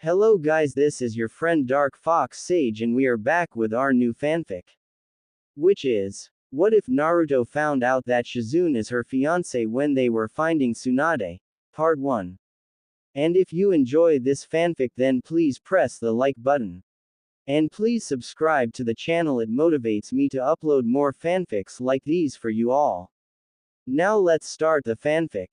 Hello guys, this is your friend Dark Fox Sage and we are back with our new fanfic. Which is, what if Naruto found out that Shizune is her fiance when they were finding Tsunade? Part 1. And if you enjoy this fanfic then please press the like button. And please subscribe to the channel, it motivates me to upload more fanfics like these for you all. Now let's start the fanfic.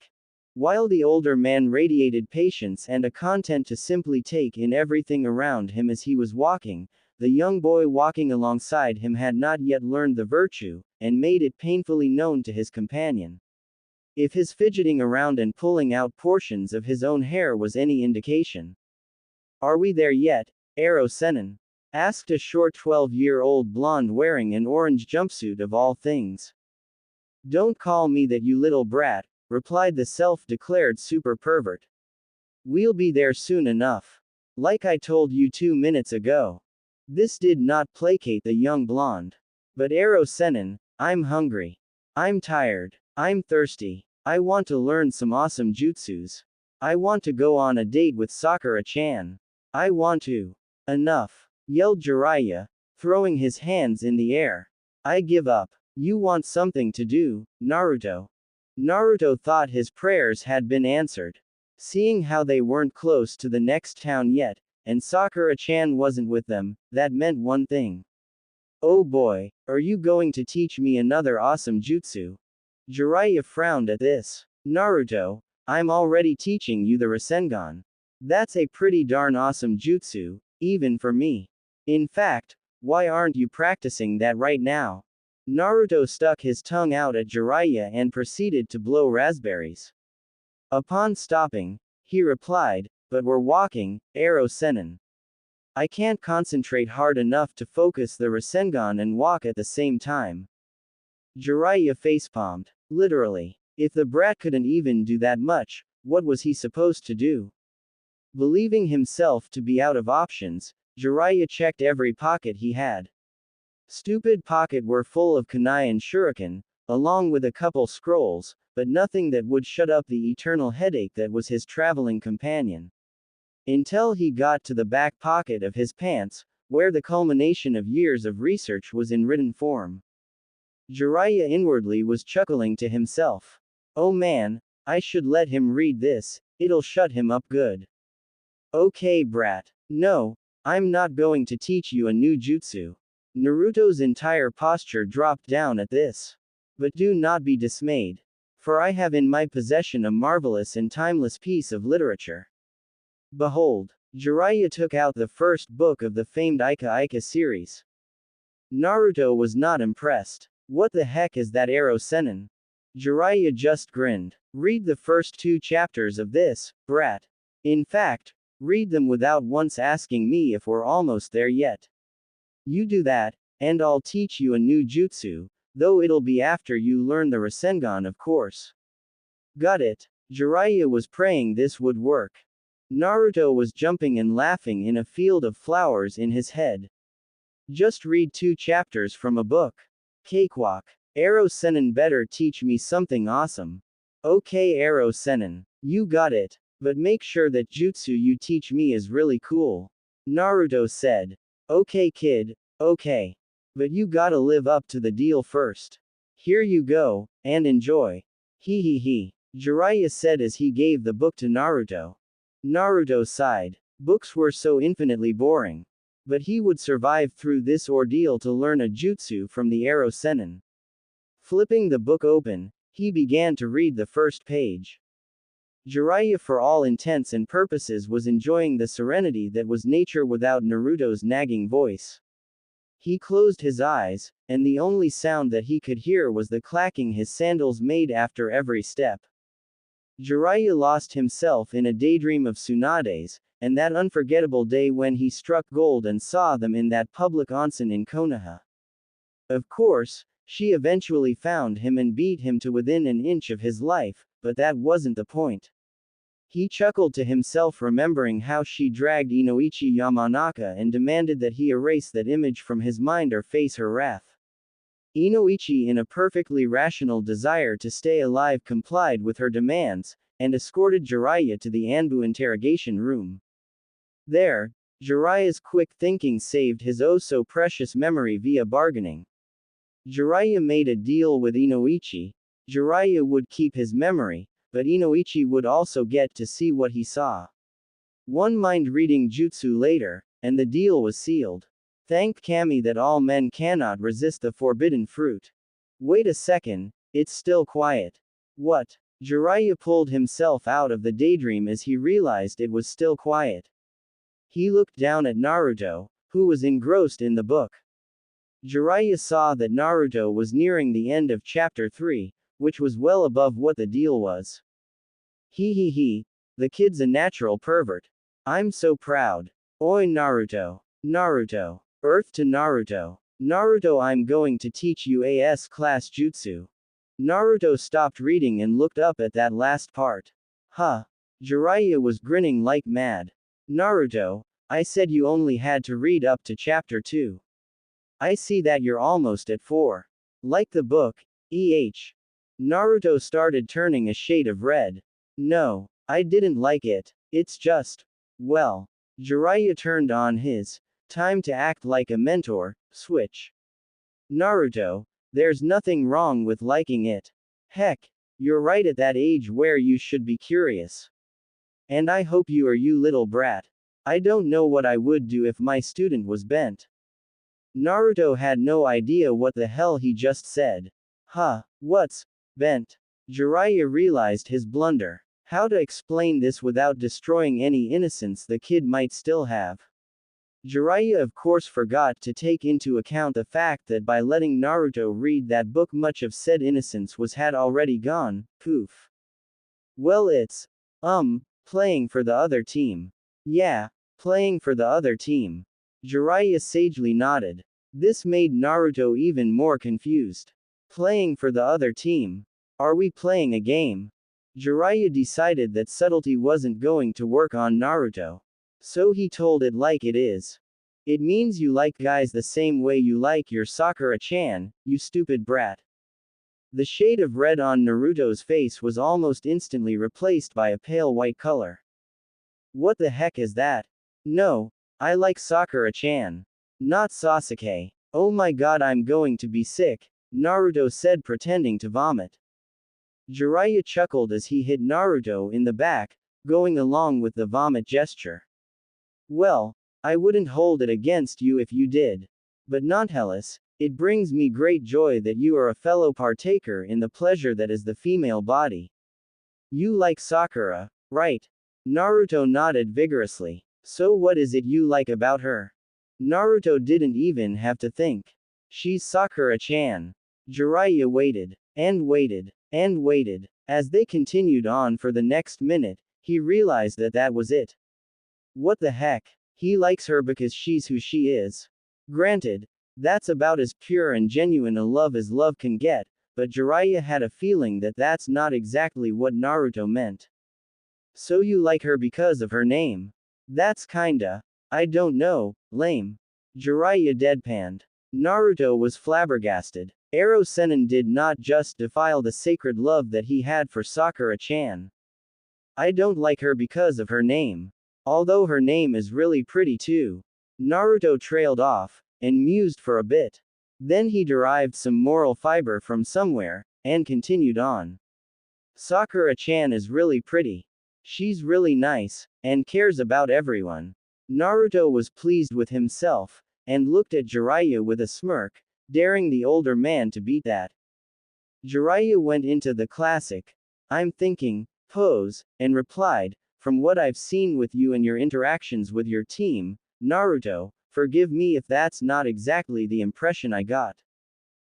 While the older man radiated patience and a content to simply take in everything around him as he was walking, the young boy walking alongside him had not yet learned the virtue, and made it painfully known to his companion. If his fidgeting around and pulling out portions of his own hair was any indication. "Are we there yet, Ero Senin?" asked a short 12-year-old blonde wearing an orange jumpsuit of all things. "Don't call me that, you little brat," replied the self-declared super pervert. "We'll be there soon enough. Like I told you 2 minutes ago." This did not placate the young blonde. "But Ero Senin, I'm hungry. I'm tired. I'm thirsty. I want to learn some awesome jutsus. I want to go on a date with Sakura-chan. I want to." "Enough," yelled Jiraiya, throwing his hands in the air. "I give up. You want something to do, Naruto." Naruto thought his prayers had been answered. Seeing how they weren't close to the next town yet, and Sakura-chan wasn't with them, that meant one thing. "Oh boy, are you going to teach me another awesome jutsu?" Jiraiya frowned at this. "Naruto, I'm already teaching you the Rasengan. That's a pretty darn awesome jutsu, even for me. In fact, why aren't you practicing that right now?" Naruto stuck his tongue out at Jiraiya and proceeded to blow raspberries. Upon stopping, he replied, "But we're walking, Ero Senin. I can't concentrate hard enough to focus the Rasengan and walk at the same time." Jiraiya facepalmed. Literally. If the brat couldn't even do that much, what was he supposed to do? Believing himself to be out of options, Jiraiya checked every pocket he had. Stupid pocket were full of kunai and shuriken, along with a couple scrolls, but nothing that would shut up the eternal headache that was his traveling companion. Until he got to the back pocket of his pants, where the culmination of years of research was in written form. Jiraiya inwardly was chuckling to himself. "Oh man, I should let him read this, it'll shut him up good." "Okay brat. No, I'm not going to teach you a new jutsu." Naruto's entire posture dropped down at this. "But do not be dismayed. For I have in my possession a marvelous and timeless piece of literature. Behold." Jiraiya took out the first book of the famed Ika Ika series. Naruto was not impressed. "What the heck is that, Ero Senin?" Jiraiya just grinned. "Read the first 2 chapters of this, brat. In fact, read them without once asking me if we're almost there yet. You do that, and I'll teach you a new jutsu, though it'll be after you learn the Rasengan, of course." "Got it." Jiraiya was praying this would work. Naruto was jumping and laughing in a field of flowers in his head. "Just read 2 chapters from a book. Cakewalk. Ero Senin better teach me something awesome." "Okay Ero Senin. You got it. But make sure that jutsu you teach me is really cool." Naruto said. "Okay kid, okay. But you gotta live up to the deal first. Here you go, and enjoy." "Hee hee hee," Jiraiya said as he gave the book to Naruto. Naruto sighed. Books were so infinitely boring. But he would survive through this ordeal to learn a jutsu from the Ero Senin. Flipping the book open, he began to read the first page. Jiraiya for all intents and purposes was enjoying the serenity that was nature without Naruto's nagging voice. He closed his eyes, and the only sound that he could hear was the clacking his sandals made after every step. Jiraiya lost himself in a daydream of tsunades, and that unforgettable day when he struck gold and saw them in that public onsen in Konoha. Of course, she eventually found him and beat him to within an inch of his life, but that wasn't the point. He chuckled to himself, remembering how she dragged Inoichi Yamanaka and demanded that he erase that image from his mind or face her wrath. Inoichi, in a perfectly rational desire to stay alive, complied with her demands, and escorted Jiraiya to the Anbu interrogation room. There, Jiraiya's quick thinking saved his oh-so-precious memory via bargaining. Jiraiya made a deal with Inoichi. Jiraiya would keep his memory, but Inoichi would also get to see what he saw. One mind-reading jutsu later, and the deal was sealed. Thank Kami that all men cannot resist the forbidden fruit. Wait a second, it's still quiet. What? Jiraiya pulled himself out of the daydream as he realized it was still quiet. He looked down at Naruto, who was engrossed in the book. Jiraiya saw that Naruto was nearing the end of chapter 3, which was well above what the deal was. He, the kid's a natural pervert. I'm so proud. Oi Naruto. Naruto. Earth to Naruto. Naruto, I'm going to teach you AS class jutsu. Naruto stopped reading and looked up at that last part. Huh. Jiraiya was grinning like mad. Naruto, I said you only had to read up to chapter 2. I see that you're almost at 4. Like the book, Naruto started turning a shade of red. No, I didn't like it. It's just, well. Jiraiya turned on his time to act like a mentor switch. Naruto, there's nothing wrong with liking it. Heck, you're right at that age where you should be curious. And I hope you are, you little brat. I don't know what I would do if my student was bent. Naruto had no idea what the hell he just said. Huh, what's bent? Jiraiya realized his blunder. How to explain this without destroying any innocence the kid might still have. Jiraiya of course forgot to take into account the fact that by letting Naruto read that book much of said innocence had already gone, poof. Well it's, playing for the other team. Yeah, playing for the other team. Jiraiya sagely nodded. This made Naruto even more confused. Playing for the other team? Are we playing a game? Jiraiya decided that subtlety wasn't going to work on Naruto. So he told it like it is. It means you like guys the same way you like your Sakura-chan, you stupid brat. The shade of red on Naruto's face was almost instantly replaced by a pale white color. What the heck is that? No, I like Sakura-chan. Not Sasuke. Oh my god, I'm going to be sick, Naruto said, pretending to vomit. Jiraiya chuckled as he hit Naruto in the back, going along with the vomit gesture. Well, I wouldn't hold it against you if you did. But nonetheless, it brings me great joy that you are a fellow partaker in the pleasure that is the female body. You like Sakura, right? Naruto nodded vigorously. So what is it you like about her? Naruto didn't even have to think. She's Sakura-chan. Jiraiya waited, and waited, and waited. As they continued on for the next minute, he realized that that was it. What the heck? He likes her because she's who she is. Granted, that's about as pure and genuine a love as love can get, but Jiraiya had a feeling that that's not exactly what Naruto meant. So you like her because of her name? That's kinda, I don't know, lame. Jiraiya deadpanned. Naruto was flabbergasted. Ero Sennin did not just defile the sacred love that he had for Sakura-chan. I don't like her because of her name. Although her name is really pretty too. Naruto trailed off, and mused for a bit. Then he derived some moral fiber from somewhere, and continued on. Sakura-chan is really pretty. She's really nice, and cares about everyone. Naruto was pleased with himself, and looked at Jiraiya with a smirk, daring the older man to beat that. Jiraiya went into the classic, I'm thinking, pose, and replied, from what I've seen with you and your interactions with your team, Naruto, forgive me if that's not exactly the impression I got.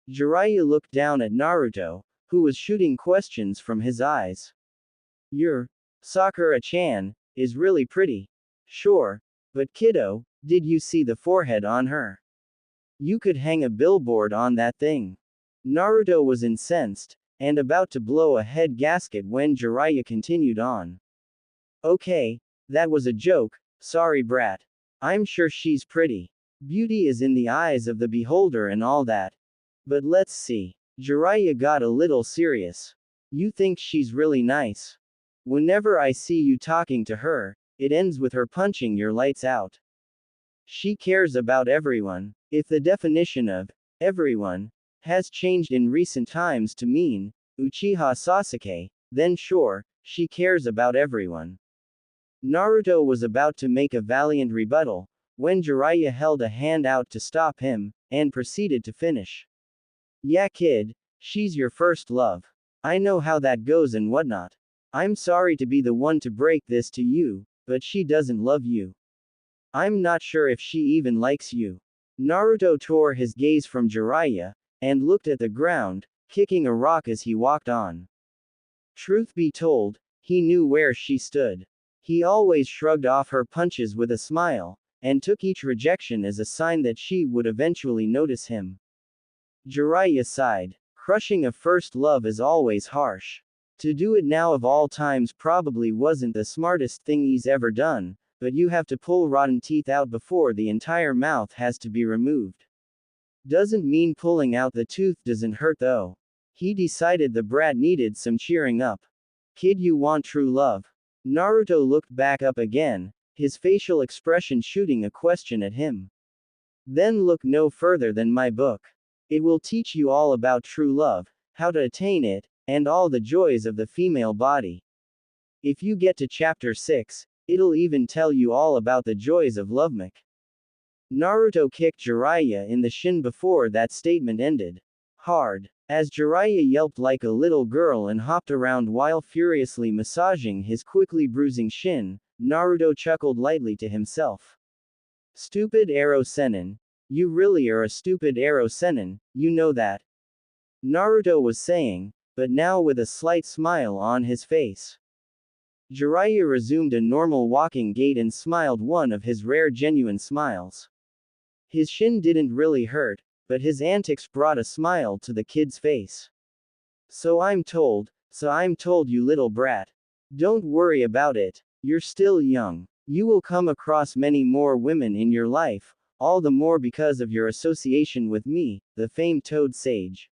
Jiraiya looked down at Naruto, who was shooting questions from his eyes. Your Sakura-chan is really pretty. Sure. But kiddo, did you see the forehead on her? You could hang a billboard on that thing. Naruto was incensed, and about to blow a head gasket when Jiraiya continued on. Okay, that was a joke, sorry brat. I'm sure she's pretty. Beauty is in the eyes of the beholder and all that. But let's see. Jiraiya got a little serious. You think she's really nice? Whenever I see you talking to her, it ends with her punching your lights out. She cares about everyone. If the definition of everyone has changed in recent times to mean Uchiha Sasuke, then sure, she cares about everyone. Naruto was about to make a valiant rebuttal, when Jiraiya held a hand out to stop him, and proceeded to finish. Yeah kid, she's your first love. I know how that goes and whatnot. I'm sorry to be the one to break this to you, but she doesn't love you. I'm not sure if she even likes you. Naruto tore his gaze from Jiraiya, and looked at the ground, kicking a rock as he walked on. Truth be told, he knew where she stood. He always shrugged off her punches with a smile, and took each rejection as a sign that she would eventually notice him. Jiraiya sighed. Crushing a first love is always harsh. To do it now of all times probably wasn't the smartest thing he's ever done, but you have to pull rotten teeth out before the entire mouth has to be removed. Doesn't mean pulling out the tooth doesn't hurt though. He decided the brat needed some cheering up. Kid, you want true love? Naruto looked back up again, his facial expression shooting a question at him. Then look no further than my book. It will teach you all about true love, how to attain it, and all the joys of the female body. If you get to chapter 6, it'll even tell you all about the joys of lovemaking. Naruto kicked Jiraiya in the shin before that statement ended. Hard. As Jiraiya yelped like a little girl and hopped around while furiously massaging his quickly bruising shin, Naruto chuckled lightly to himself. Stupid Arrow Sennin. You really are a stupid Arrow Sennin, you know that. Naruto was saying, but now with a slight smile on his face. Jiraiya resumed a normal walking gait and smiled one of his rare genuine smiles. His shin didn't really hurt, but his antics brought a smile to the kid's face. So I'm told, you little brat. Don't worry about it, you're still young. You will come across many more women in your life, all the more because of your association with me, the famed Toad Sage.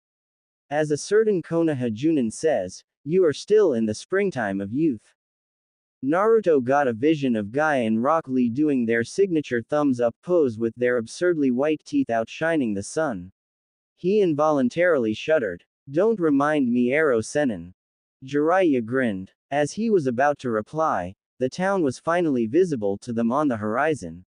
As a certain Konoha Junin says, you are still in the springtime of youth. Naruto got a vision of Guy and Rock Lee doing their signature thumbs-up pose with their absurdly white teeth outshining the sun. He involuntarily shuddered. Don't remind me Arrow Sennin. Jiraiya grinned. As he was about to reply, the town was finally visible to them on the horizon.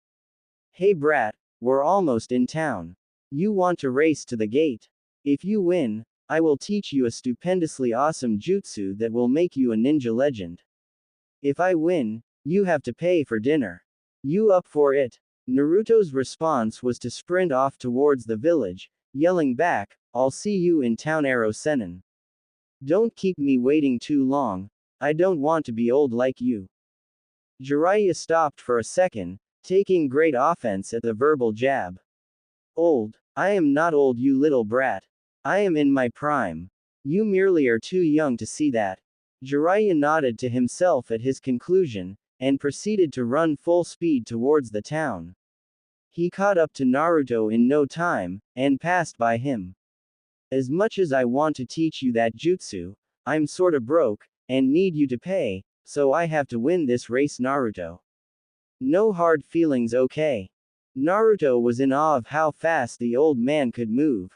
Hey brat, we're almost in town. You want to race to the gate? If you win, I will teach you a stupendously awesome jutsu that will make you a ninja legend. If I win, you have to pay for dinner. You up for it? Naruto's response was to sprint off towards the village, yelling back, I'll see you in town Arrow Sennin. Don't keep me waiting too long, I don't want to be old like you. Jiraiya stopped for a second, taking great offense at the verbal jab. Old? I am not old you little brat. I am in my prime. You merely are too young to see that. Jiraiya nodded to himself at his conclusion, and proceeded to run full speed towards the town. He caught up to Naruto in no time, and passed by him. As much as I want to teach you that jutsu, I'm sorta broke, and need you to pay, so I have to win this race Naruto. No hard feelings okay? Naruto was in awe of how fast the old man could move.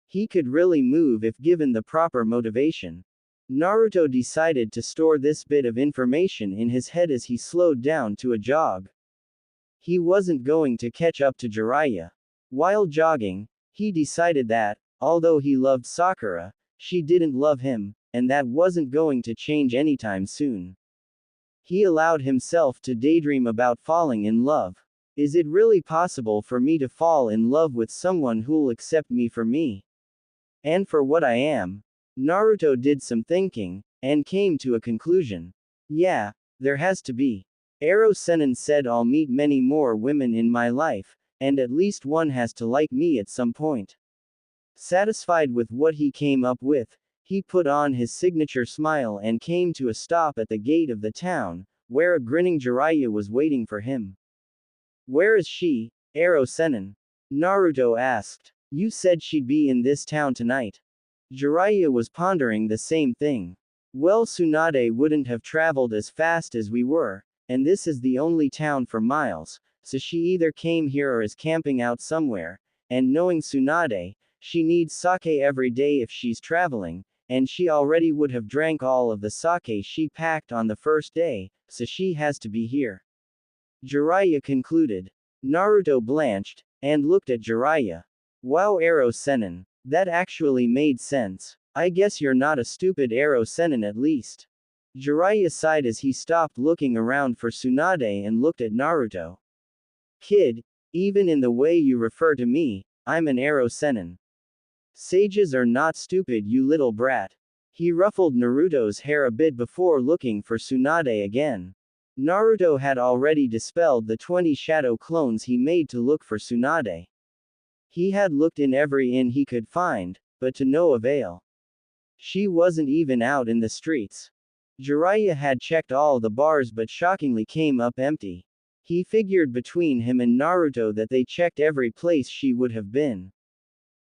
He could really move if given the proper motivation. Naruto decided to store this bit of information in his head as he slowed down to a jog. He wasn't going to catch up to Jiraiya. While jogging, he decided that, although he loved Sakura, she didn't love him, and that wasn't going to change anytime soon. He allowed himself to daydream about falling in love. Is it really possible for me to fall in love with someone who'll accept me for me? And for what I am? Naruto did some thinking, and came to a conclusion. Yeah, there has to be. Arrow Sennin said I'll meet many more women in my life, and at least one has to like me at some point. Satisfied with what he came up with, he put on his signature smile and came to a stop at the gate of the town, where a grinning Jiraiya was waiting for him. Where is she, Arrow Sennin? Naruto asked. You said she'd be in this town tonight. Jiraiya was pondering the same thing. Well, Tsunade wouldn't have traveled as fast as we were, and this is the only town for miles, so she either came here or is camping out somewhere, and knowing Tsunade, she needs sake every day if she's traveling, and she already would have drank all of the sake she packed on the first day, so she has to be here. Jiraiya concluded. Naruto blanched, and looked at Jiraiya. Wow, Arrow Sennin. That actually made sense. I guess you're not a stupid Arrow Sennin at least. Jiraiya sighed as he stopped looking around for Tsunade and looked at Naruto. Kid, even in the way you refer to me, I'm an Arrow Sennin. Sages are not stupid, you little brat. He ruffled Naruto's hair a bit before looking for Tsunade again. Naruto had already dispelled the 20 shadow clones he made to look for Tsunade. He had looked in every inn he could find, but to no avail. She wasn't even out in the streets. Jiraiya had checked all the bars but shockingly came up empty. He figured between him and Naruto that they checked every place she would have been.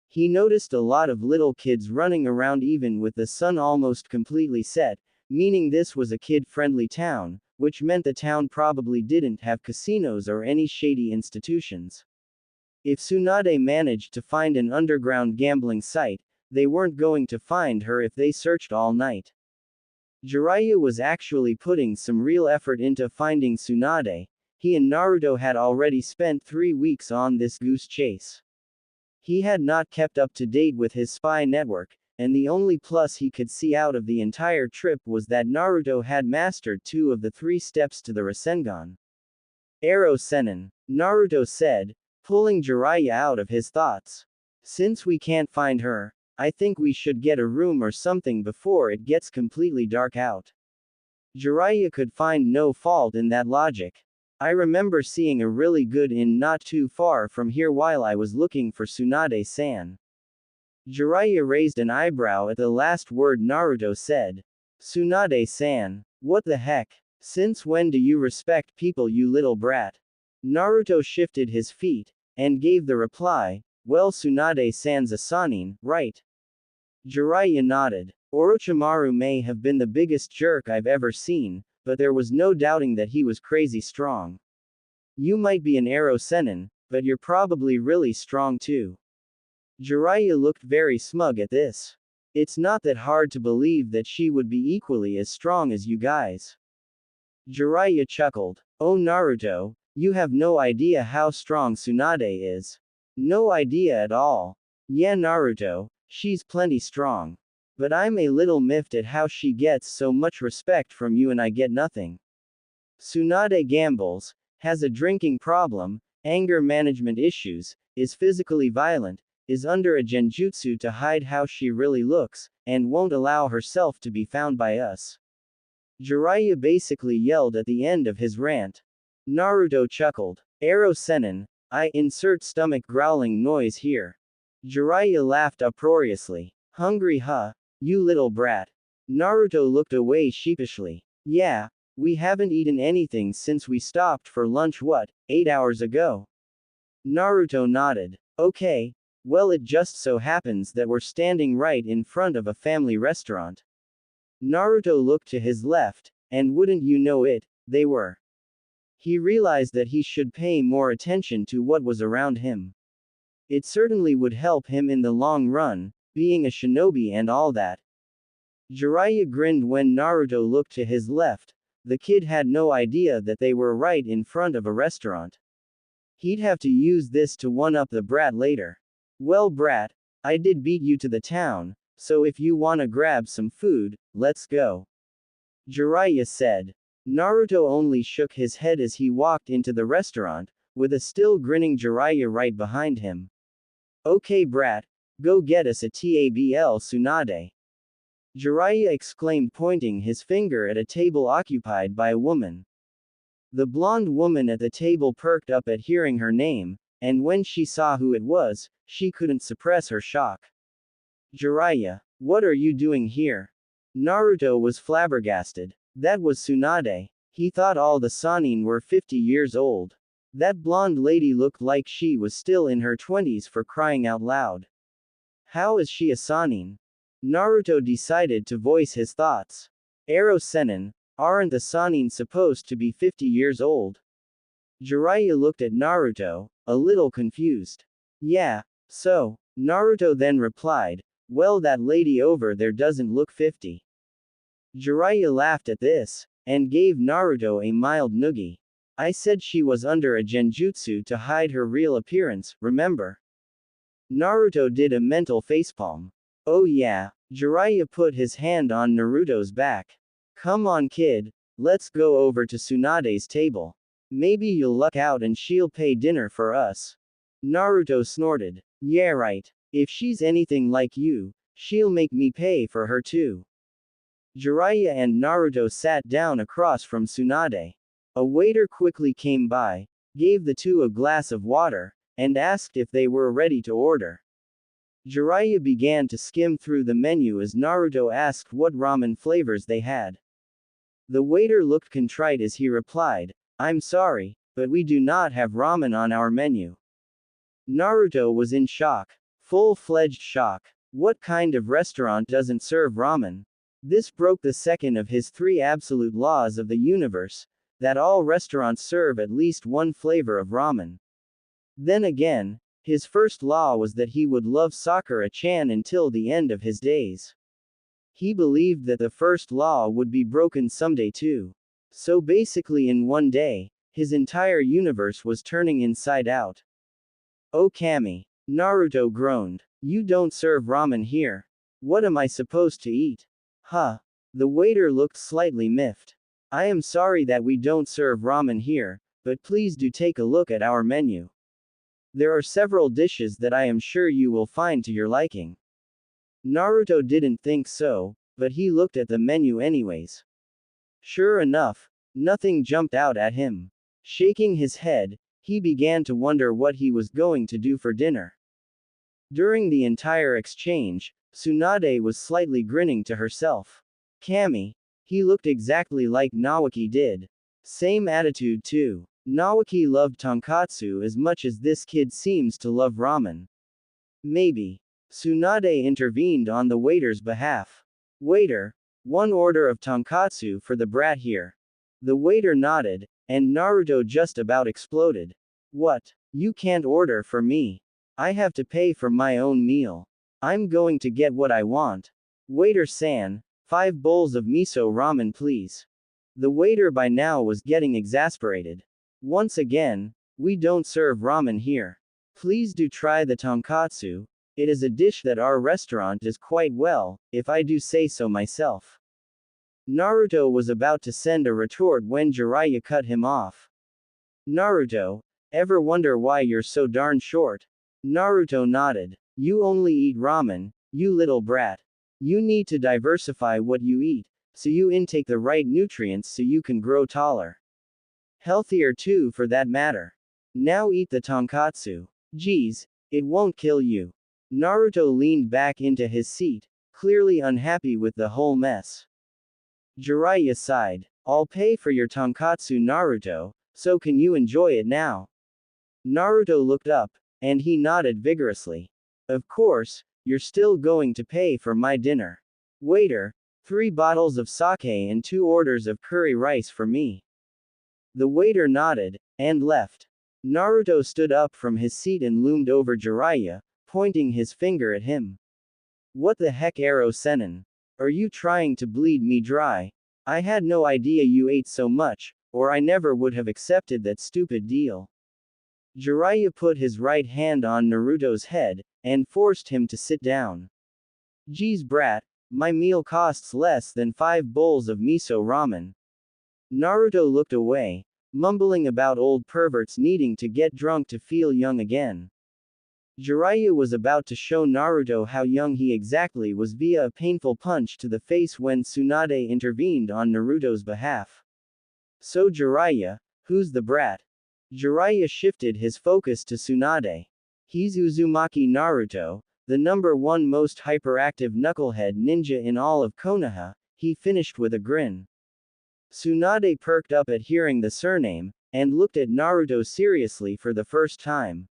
He noticed a lot of little kids running around even with the sun almost completely set, meaning this was a kid-friendly town, which meant the town probably didn't have casinos or any shady institutions. If Tsunade managed to find an underground gambling site, they weren't going to find her if they searched all night. Jiraiya was actually putting some real effort into finding Tsunade. He and Naruto had already spent 3 weeks on this goose chase. He had not kept up to date with his spy network, and the only plus he could see out of the entire trip was that Naruto had mastered 2 of the 3 steps to the Rasengan. Arrow Sennin, Naruto said, pulling Jiraiya out of his thoughts. Since we can't find her, I think we should get a room or something before it gets completely dark out. Jiraiya could find no fault in that logic. I remember seeing a really good inn not too far from here while I was looking for Tsunade-san. Jiraiya raised an eyebrow at the last word Naruto said. Tsunade-san. What the heck? Since when do you respect people, you little brat? Naruto shifted his feet, and gave the reply, well, Tsunade-san's a Sannin, right? Jiraiya nodded. Orochimaru may have been the biggest jerk I've ever seen, but there was no doubting that he was crazy strong. You might be an Arrow Sennin, but you're probably really strong too. Jiraiya looked very smug at this. It's not that hard to believe that she would be equally as strong as you guys. Jiraiya chuckled. Oh Naruto, you have no idea how strong Tsunade is. No idea at all. Yeah Naruto, she's plenty strong. But I'm a little miffed at how she gets so much respect from you and I get nothing. Tsunade gambles, has a drinking problem, anger management issues, is physically violent, is under a genjutsu to hide how she really looks, and won't allow herself to be found by us. Jiraiya basically yelled at the end of his rant. Naruto chuckled. Arrow Sennin, I insert stomach growling noise here. Jiraiya laughed uproariously. Hungry huh? You little brat. Naruto looked away sheepishly. Yeah, we haven't eaten anything since we stopped for lunch 8 hours ago? Naruto nodded. Okay, well it just so happens that we're standing right in front of a family restaurant. Naruto looked to his left, and wouldn't you know it, they were. He realized that he should pay more attention to what was around him. It certainly would help him in the long run, being a shinobi and all that. Jiraiya grinned when Naruto looked to his left. The kid had no idea that they were right in front of a restaurant. He'd have to use this to one-up the brat later. Well brat, I did beat you to the town, so if you wanna grab some food, let's go. Jiraiya said. Naruto only shook his head as he walked into the restaurant, with a still grinning Jiraiya right behind him. Okay brat, go get us a tabl Tsunade. Jiraiya exclaimed, pointing his finger at a table occupied by a woman. The blonde woman at the table perked up at hearing her name, and when she saw who it was, she couldn't suppress her shock. Jiraiya, what are you doing here? Naruto was flabbergasted. That was Tsunade. He thought all the Sannin were 50 years old. That blonde lady looked like she was still in her 20s, for crying out loud. How is she a Sannin? Naruto decided to voice his thoughts. Arrow Sennin, Aren't the Sannin supposed to be 50 years old? Jiraiya looked at Naruto, a little confused. Yeah, so. Naruto then replied, well, that lady over there doesn't look 50. Jiraiya laughed at this, and gave Naruto a mild noogie. I said she was under a genjutsu to hide her real appearance, remember? Naruto did a mental facepalm. Oh yeah. Jiraiya put his hand on Naruto's back. Come on kid, let's go over to Tsunade's table. Maybe you'll luck out and she'll pay dinner for us. Naruto snorted. Yeah right. If she's anything like you, she'll make me pay for her too. Jiraiya and Naruto sat down across from Tsunade. A waiter quickly came by, gave the two a glass of water, and asked if they were ready to order. Jiraiya began to skim through the menu as Naruto asked what ramen flavors they had. The waiter looked contrite as he replied, I'm sorry, but we do not have ramen on our menu. Naruto was in shock. Full-fledged shock. What kind of restaurant doesn't serve ramen? This broke the second of his 3 absolute laws of the universe, that all restaurants serve at least one flavor of ramen. Then again, his first law was that he would love Sakura-chan until the end of his days. He believed that the first law would be broken someday too. So basically in one day, his entire universe was turning inside out. Oh Kami. Naruto groaned. You don't serve ramen here. What am I supposed to eat? Huh. The waiter looked slightly miffed. I am sorry that we don't serve ramen here, but please do take a look at our menu. There are several dishes that I am sure you will find to your liking. Naruto didn't think so, but he looked at the menu anyways. Sure enough, nothing jumped out at him. Shaking his head, he began to wonder what he was going to do for dinner. During the entire exchange, Tsunade was slightly grinning to herself. Kami. He looked exactly like Nawaki did. Same attitude too. Nawaki loved tonkatsu as much as this kid seems to love ramen. Maybe. Tsunade intervened on the waiter's behalf. Waiter, 1 order of tonkatsu for the brat here. The waiter nodded, and Naruto just about exploded. What? You can't order for me. I have to pay for my own meal. I'm going to get what I want. Waiter-san, 5 bowls of miso ramen please. The waiter by now was getting exasperated. Once again, we don't serve ramen here. Please do try the tonkatsu. It is a dish that our restaurant does quite well, if I do say so myself. Naruto was about to send a retort when Jiraiya cut him off. Naruto, ever wonder why you're so darn short? Naruto nodded. You only eat ramen, you little brat. You need to diversify what you eat, so you intake the right nutrients so you can grow taller. Healthier too for that matter. Now eat the tonkatsu. Geez, it won't kill you. Naruto leaned back into his seat, clearly unhappy with the whole mess. Jiraiya sighed. I'll pay for your tonkatsu Naruto, so can you enjoy it now? Naruto looked up, and he nodded vigorously. Of course, you're still going to pay for my dinner. Waiter, 3 bottles of sake and 2 orders of curry rice for me. The waiter nodded, and left. Naruto stood up from his seat and loomed over Jiraiya, pointing his finger at him. What the heck Aro Sennin? Are you trying to bleed me dry? I had no idea you ate so much, or I never would have accepted that stupid deal. Jiraiya put his right hand on Naruto's head, and forced him to sit down. Geez brat, my meal costs less than 5 bowls of miso ramen. Naruto looked away, mumbling about old perverts needing to get drunk to feel young again. Jiraiya was about to show Naruto how young he exactly was via a painful punch to the face when Tsunade intervened on Naruto's behalf. So Jiraiya, who's the brat? Jiraiya shifted his focus to Tsunade. He's Uzumaki Naruto, the #1 most hyperactive knucklehead ninja in all of Konoha, he finished with a grin. Tsunade perked up at hearing the surname, and looked at Naruto seriously for the first time.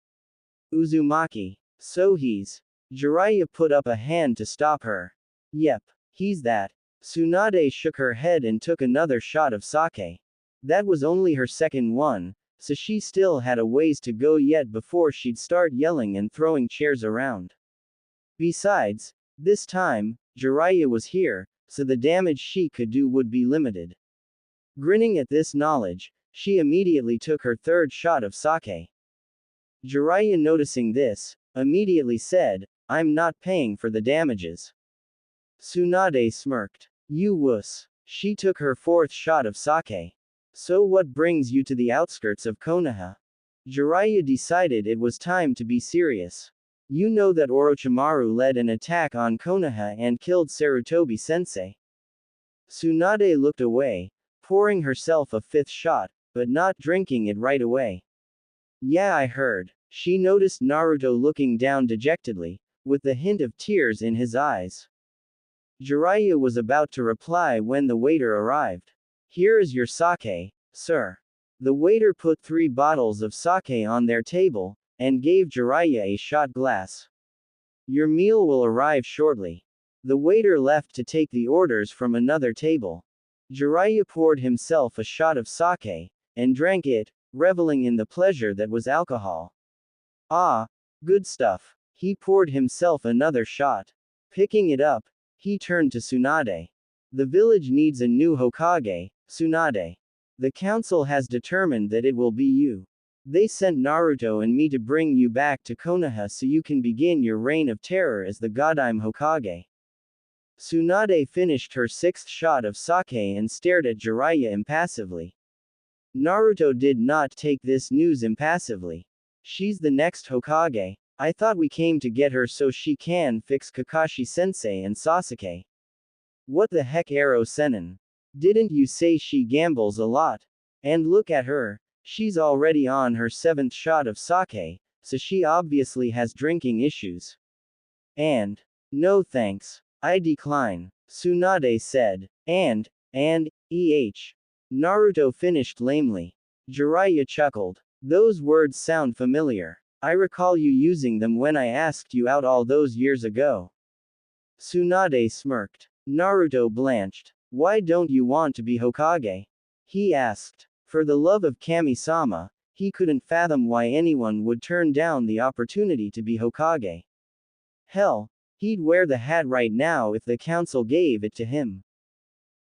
Uzumaki. So he's. Jiraiya put up a hand to stop her. Yep, he's that. Tsunade shook her head and took another shot of sake. That was only her second one, so she still had a ways to go yet before she'd start yelling and throwing chairs around. Besides, this time, Jiraiya was here, so the damage she could do would be limited. Grinning at this knowledge, she immediately took her third shot of sake. Jiraiya, noticing this, immediately said, "I'm not paying for the damages." Tsunade smirked. "You wuss." She took her fourth shot of sake. "So what brings you to the outskirts of Konoha?" Jiraiya decided it was time to be serious. "You know that Orochimaru led an attack on Konoha and killed Sarutobi-sensei." Tsunade looked away, pouring herself a fifth shot, but not drinking it right away. "Yeah, I heard." She noticed Naruto looking down dejectedly, with the hint of tears in his eyes. Jiraiya was about to reply when the waiter arrived. "Here is your sake, sir." The waiter put 3 bottles of sake on their table, and gave Jiraiya a shot glass. "Your meal will arrive shortly." The waiter left to take the orders from another table. Jiraiya poured himself a shot of sake, and drank it, reveling in the pleasure that was alcohol. Ah, good stuff. He poured himself another shot. Picking it up, he turned to Tsunade. "The village needs a new Hokage, Tsunade. The council has determined that it will be you. They sent Naruto and me to bring you back to Konoha so you can begin your reign of terror as the Godime Hokage." Tsunade finished her 6th shot of sake and stared at Jiraiya impassively. Naruto did not take this news impassively. "She's the next Hokage. I thought we came to get her so she can fix Kakashi-sensei and Sasuke." "What the heck, Ero Sennin? Didn't you say she gambles a lot? And look at her, she's already on her 7th shot of sake, so she obviously has drinking issues." "And, no thanks. I decline," Tsunade said. And, Naruto finished lamely. Jiraiya chuckled. "Those words sound familiar. I recall you using them when I asked you out all those years ago." Tsunade smirked. Naruto blanched. "Why don't you want to be Hokage?" he asked. For the love of Kami-sama, he couldn't fathom why anyone would turn down the opportunity to be Hokage. Hell, he'd wear the hat right now if the council gave it to him.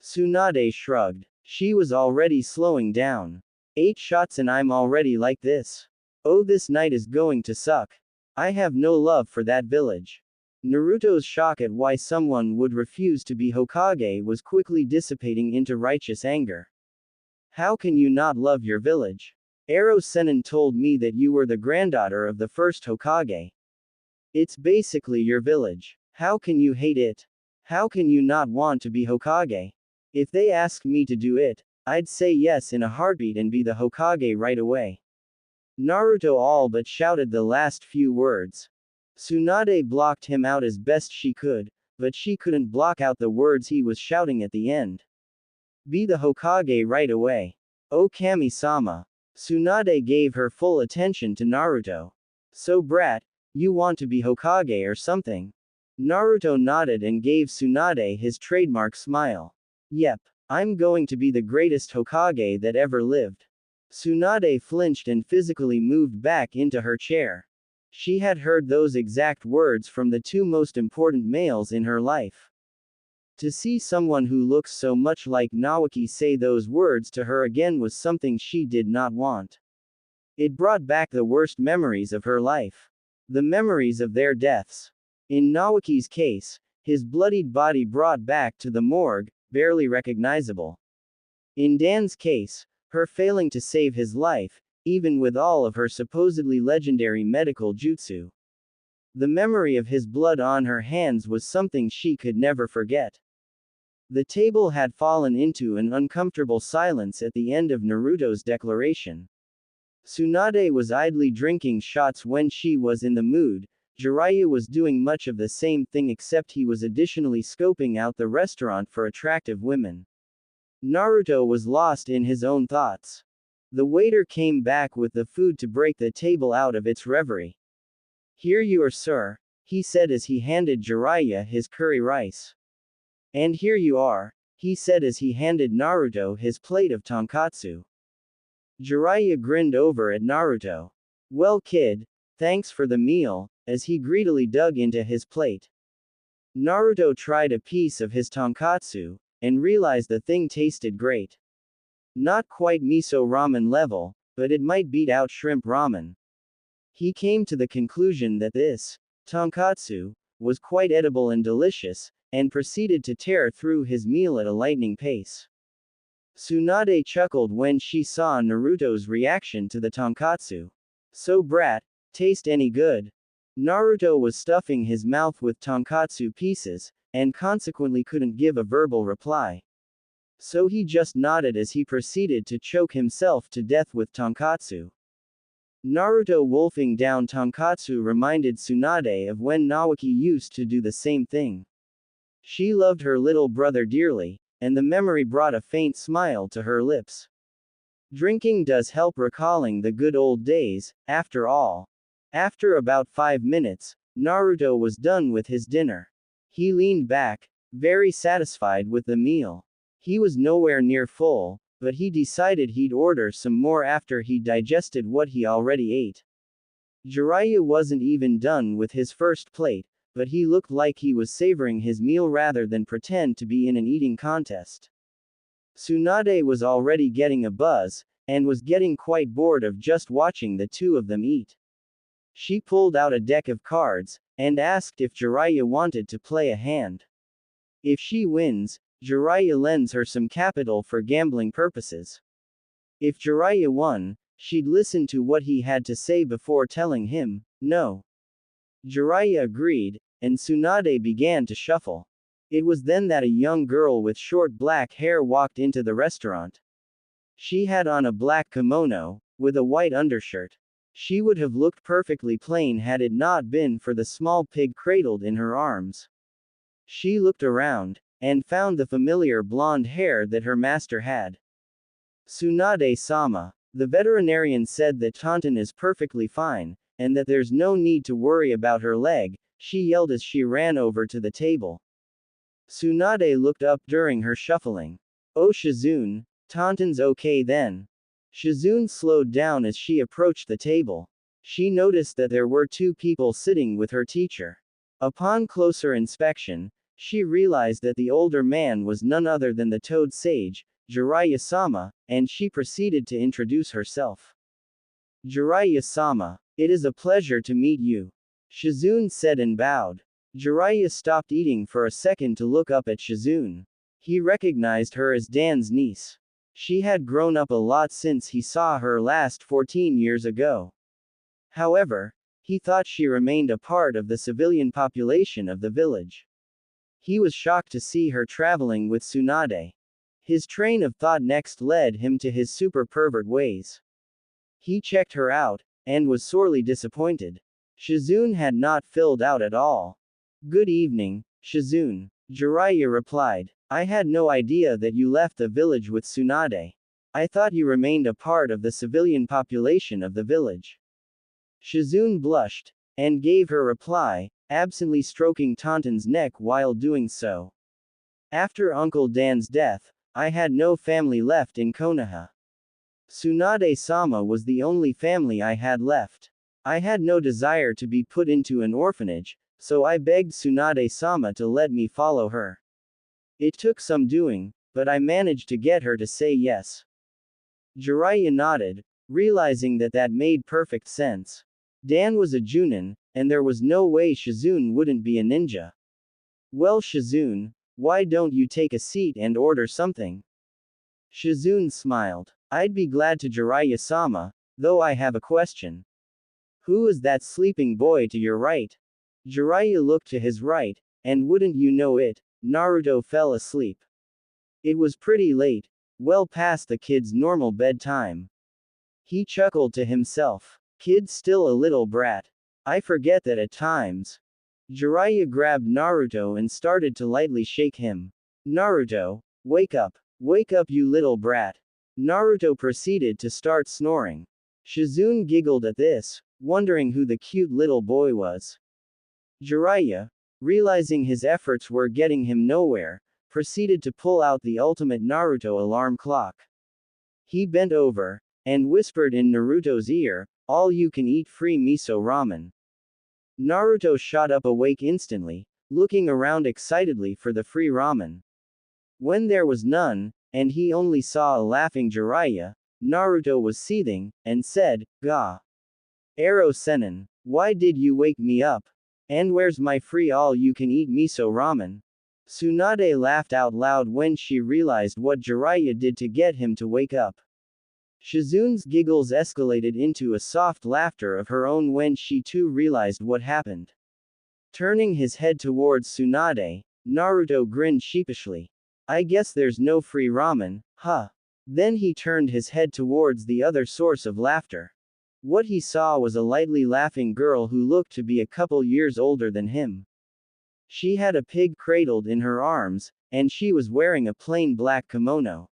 Tsunade shrugged. She was already slowing down. 8 shots and I'm already like this. Oh, this night is going to suck. I have no love for that village. Naruto's shock at why someone would refuse to be Hokage was quickly dissipating into righteous anger. "How can you not love your village? Ero Sennin told me that you were the granddaughter of the first Hokage. It's basically your village. How can you hate it? How can you not want to be Hokage? If they asked me to do it, I'd say yes in a heartbeat and be the Hokage right away." Naruto all but shouted the last few words. Tsunade blocked him out as best she could, but she couldn't block out the words he was shouting at the end. "Be the Hokage right away. Oh Kami-sama." Tsunade gave her full attention to Naruto. "So brat, you want to be Hokage or something?" Naruto nodded and gave Tsunade his trademark smile. "Yep, I'm going to be the greatest Hokage that ever lived." Tsunade flinched and physically moved back into her chair. She had heard those exact words from the 2 most important males in her life. To see someone who looks so much like Naoki say those words to her again was something she did not want. It brought back the worst memories of her life. The memories of their deaths. In Naoki's case, his bloodied body brought back to the morgue, barely recognizable. In Dan's case, her failing to save his life, even with all of her supposedly legendary medical jutsu. The memory of his blood on her hands was something she could never forget. The table had fallen into an uncomfortable silence at the end of Naruto's declaration. Tsunade was idly drinking shots when she was in the mood. Jiraiya was doing much of the same thing except he was additionally scoping out the restaurant for attractive women. Naruto was lost in his own thoughts. The waiter came back with the food to break the table out of its reverie. "Here you are, sir," he said as he handed Jiraiya his curry rice. And here you are, he said as he handed Naruto his plate of tonkatsu. Jiraiya grinned over at Naruto. Well kid, thanks for the meal, as he greedily dug into his plate. Naruto tried a piece of his tonkatsu, and realized the thing tasted great. Not quite miso ramen level, but it might beat out shrimp ramen. He came to the conclusion that this tonkatsu was quite edible and delicious, and proceeded to tear through his meal at a lightning pace. Tsunade chuckled when she saw Naruto's reaction to the tonkatsu. So brat, taste any good? Naruto was stuffing his mouth with tonkatsu pieces, and consequently couldn't give a verbal reply. So he just nodded as he proceeded to choke himself to death with tonkatsu. Naruto wolfing down tonkatsu reminded Tsunade of when Nawaki used to do the same thing. She loved her little brother dearly, and the memory brought a faint smile to her lips. Drinking does help recalling the good old days, after all. After about 5 minutes, Naruto was done with his dinner. He leaned back, very satisfied with the meal. He was nowhere near full, but he decided he'd order some more after he digested what he already ate. Jiraiya wasn't even done with his first plate, but he looked like he was savoring his meal rather than pretend to be in an eating contest. Tsunade was already getting a buzz, and was getting quite bored of just watching the two of them eat. She pulled out a deck of cards, and asked if Jiraiya wanted to play a hand. If she wins, Jiraiya lends her some capital for gambling purposes. If Jiraiya won, she'd listen to what he had to say before telling him no. Jiraiya agreed, and Tsunade began to shuffle. It was then that a young girl with short black hair walked into the restaurant. She had on a black kimono, with a white undershirt. She would have looked perfectly plain had it not been for the small pig cradled in her arms. She looked around, and found the familiar blonde hair that her master had. Tsunade-sama, the veterinarian said that Taunton is perfectly fine, and that there's no need to worry about her leg, she yelled as she ran over to the table. Tsunade looked up during her shuffling. Oh Shizune, Taunton's okay then. Shizune slowed down as she approached the table. She noticed that there were two people sitting with her teacher. Upon closer inspection, she realized that the older man was none other than the Toad Sage, Jiraiya-sama, and she proceeded to introduce herself. Jiraiya-sama, it is a pleasure to meet you. Shizune said and bowed. Jiraiya stopped eating for a second to look up at Shizune. He recognized her as Dan's niece. She had grown up a lot since he saw her last 14 years ago. However, he thought she remained a part of the civilian population of the village. He was shocked to see her traveling with Tsunade. His train of thought next led him to his super pervert ways. He checked her out, and was sorely disappointed. Shizune had not filled out at all. Good evening, Shizune. Jiraiya replied. I had no idea that you left the village with Tsunade. I thought you remained a part of the civilian population of the village. Shizune blushed, and gave her reply, absently stroking Taunton's neck while doing so. After Uncle Dan's death, I had no family left in Konoha. Tsunade-sama was the only family I had left. I had no desire to be put into an orphanage, so I begged Tsunade-sama to let me follow her. It took some doing, but I managed to get her to say yes. Jiraiya nodded, realizing that made perfect sense. Dan was a Junin, and there was no way Shizune wouldn't be a ninja. Well Shizune, why don't you take a seat and order something? Shizune smiled. I'd be glad to Jiraiya-sama, though I have a question. Who is that sleeping boy to your right? Jiraiya looked to his right, and wouldn't you know it, Naruto fell asleep. It was pretty late, well past the kid's normal bedtime. He chuckled to himself. Kid's still a little brat. I forget that at times. Jiraiya grabbed Naruto and started to lightly shake him. Naruto, wake up. Wake up you little brat. Naruto proceeded to start snoring. Shizune giggled at this, wondering who the cute little boy was. Jiraiya, realizing his efforts were getting him nowhere, proceeded to pull out the ultimate Naruto alarm clock. He bent over and whispered in Naruto's ear, "All you can eat free miso ramen." Naruto shot up awake instantly, looking around excitedly for the free ramen. When there was none, and he only saw a laughing Jiraiya, Naruto was seething, and said, "Gah! Arrow Sennin, why did you wake me up? And where's my free all-you-can-eat miso ramen?" Tsunade laughed out loud when she realized what Jiraiya did to get him to wake up. Shizune's giggles escalated into a soft laughter of her own when she too realized what happened. Turning his head towards Tsunade, Naruto grinned sheepishly. "I guess there's no free ramen, huh?" Then he turned his head towards the other source of laughter. What he saw was a lightly laughing girl who looked to be a couple years older than him. She had a pig cradled in her arms, and she was wearing a plain black kimono.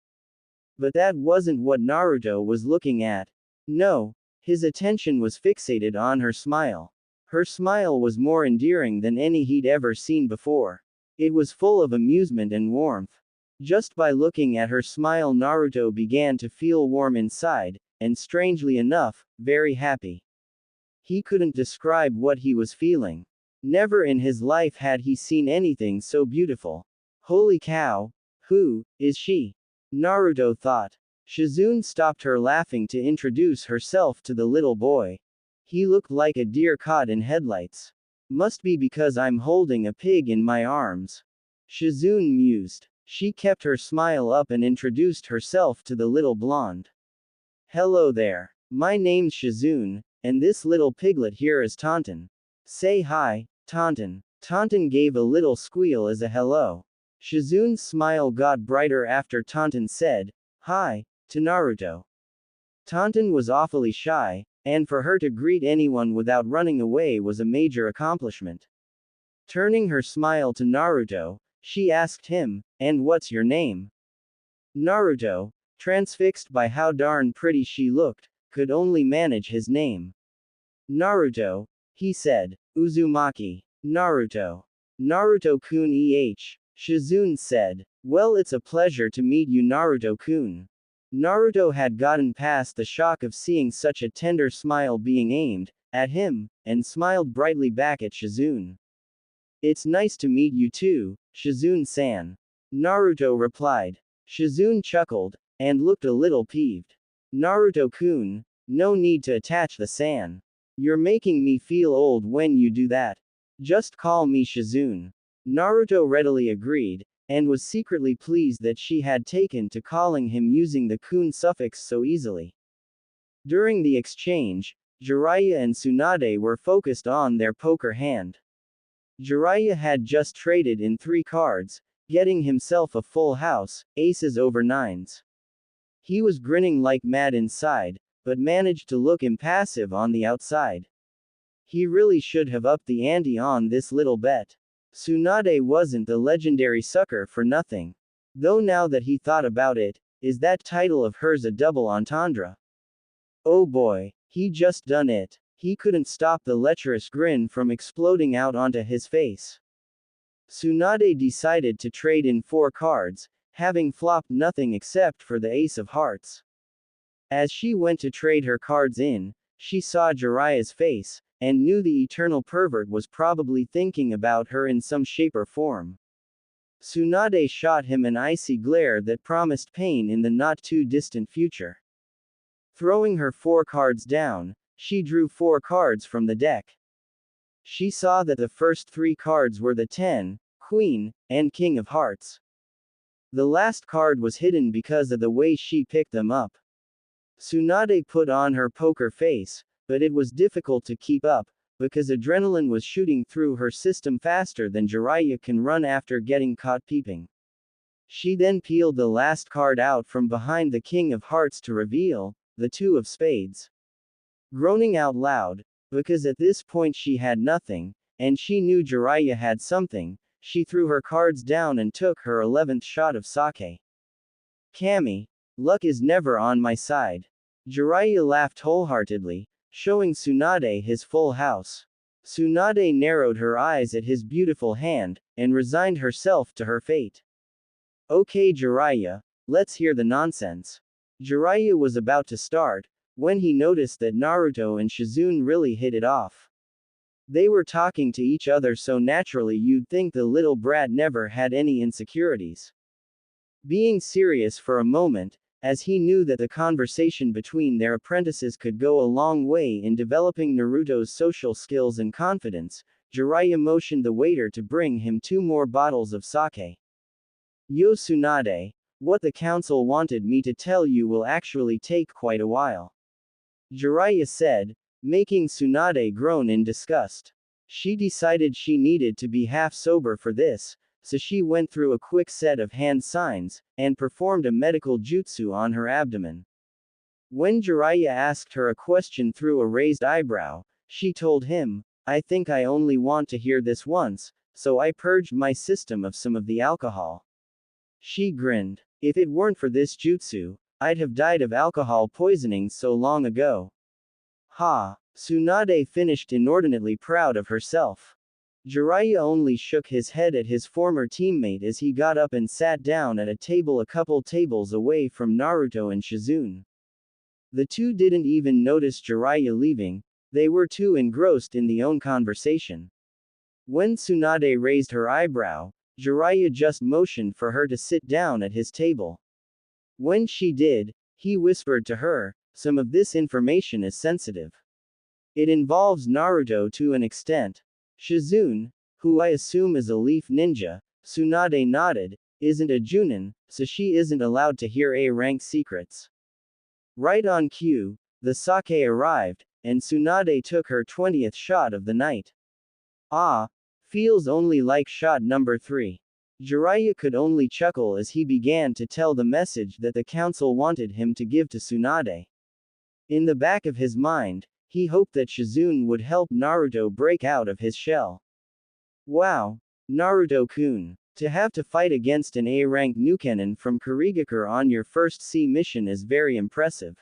But that wasn't what Naruto was looking at. No, his attention was fixated on her smile. Her smile was more endearing than any he'd ever seen before. It was full of amusement and warmth. Just by looking at her smile, Naruto began to feel warm inside, and strangely enough, very happy. He couldn't describe what he was feeling. Never in his life had he seen anything so beautiful. Holy cow! Who is she? Naruto thought. Shizune stopped her laughing to introduce herself to the little boy. He looked like a deer caught in headlights. Must be because I'm holding a pig in my arms. Shizune mused. She kept her smile up and introduced herself to the little blonde. "Hello there. My name's Shizune, and this little piglet here is Tauntaun. Say hi, Tauntaun." Tauntaun gave a little squeal as a hello. Shizune's smile got brighter after Tauntaun said, "Hi," to Naruto. Tauntaun was awfully shy, and for her to greet anyone without running away was a major accomplishment. Turning her smile to Naruto, she asked him, "And what's your name?" Naruto, transfixed by how darn pretty she looked, could only manage his name. "Naruto," he said. "Uzumaki." "Naruto. Naruto-kun Shizune said. "Well, it's a pleasure to meet you, Naruto-kun." Naruto had gotten past the shock of seeing such a tender smile being aimed at him, and smiled brightly back at Shizune. "It's nice to meet you too, Shizune-san." Naruto replied. Shizune chuckled, and looked a little peeved. "Naruto-kun, no need to attach the san. You're making me feel old when you do that. Just call me Shizune." Naruto readily agreed, and was secretly pleased that she had taken to calling him using the kun suffix so easily. During the exchange, Jiraiya and Tsunade were focused on their poker hand. Jiraiya had just traded in 3 cards, getting himself a full house, aces over nines. He was grinning like mad inside, but managed to look impassive on the outside. He really should have upped the ante on this little bet. Tsunade wasn't the legendary sucker for nothing. Though now that he thought about it, is that title of hers a double entendre? Oh boy, he just done it. He couldn't stop the lecherous grin from exploding out onto his face. Tsunade decided to trade in 4 cards, having flopped nothing except for the ace of hearts. As she went to trade her cards in, she saw Jiraiya's face, and knew the eternal pervert was probably thinking about her in some shape or form. Tsunade shot him an icy glare that promised pain in the not-too-distant future. Throwing her 4 cards down, she drew 4 cards from the deck. She saw that the first 3 cards were the 10, Queen, and King of Hearts. The last card was hidden because of the way she picked them up. Tsunade put on her poker face, but it was difficult to keep up, because adrenaline was shooting through her system faster than Jiraiya can run after getting caught peeping. She then peeled the last card out from behind the King of Hearts to reveal the 2 of Spades. Groaning out loud, because at this point she had nothing, and she knew Jiraiya had something, she threw her cards down and took her 11th shot of sake. "Kami, luck is never on my side." Jiraiya laughed wholeheartedly, showing Tsunade his full house. Tsunade narrowed her eyes at his beautiful hand, and resigned herself to her fate. Okay Jiraiya, let's hear the nonsense. Jiraiya was about to start, when he noticed that Naruto and Shizune really hit it off. They were talking to each other so naturally you'd think the little brat never had any insecurities. Being serious for a moment, as he knew that the conversation between their apprentices could go a long way in developing Naruto's social skills and confidence, Jiraiya motioned the waiter to bring him 2 more bottles of sake. Yo Tsunade, what the council wanted me to tell you will actually take quite a while. Jiraiya said, making Tsunade groan in disgust. She decided she needed to be half sober for this, so she went through a quick set of hand signs, and performed a medical jutsu on her abdomen. When Jiraiya asked her a question through a raised eyebrow, she told him, I think I only want to hear this once, so I purged my system of some of the alcohol. She grinned. If it weren't for this jutsu, I'd have died of alcohol poisoning so long ago. Ha! Tsunade finished inordinately proud of herself. Jiraiya only shook his head at his former teammate as he got up and sat down at a table a couple tables away from Naruto and Shizune. The two didn't even notice Jiraiya leaving, they were too engrossed in their own conversation. When Tsunade raised her eyebrow, Jiraiya just motioned for her to sit down at his table. When she did, he whispered to her, some of this information is sensitive. It involves Naruto to an extent. Shizune, who I assume is a leaf ninja, Tsunade nodded, isn't a Junin, so she isn't allowed to hear A-rank secrets. Right on cue, the sake arrived, and Tsunade took her 20th shot of the night. Ah, feels only like shot number 3. Jiraiya could only chuckle as he began to tell the message that the council wanted him to give to Tsunade. In the back of his mind, he hoped that Shizune would help Naruto break out of his shell. Wow! Naruto-kun. To have to fight against an A-rank Nukenin from Kurigakure on your first sea mission is very impressive.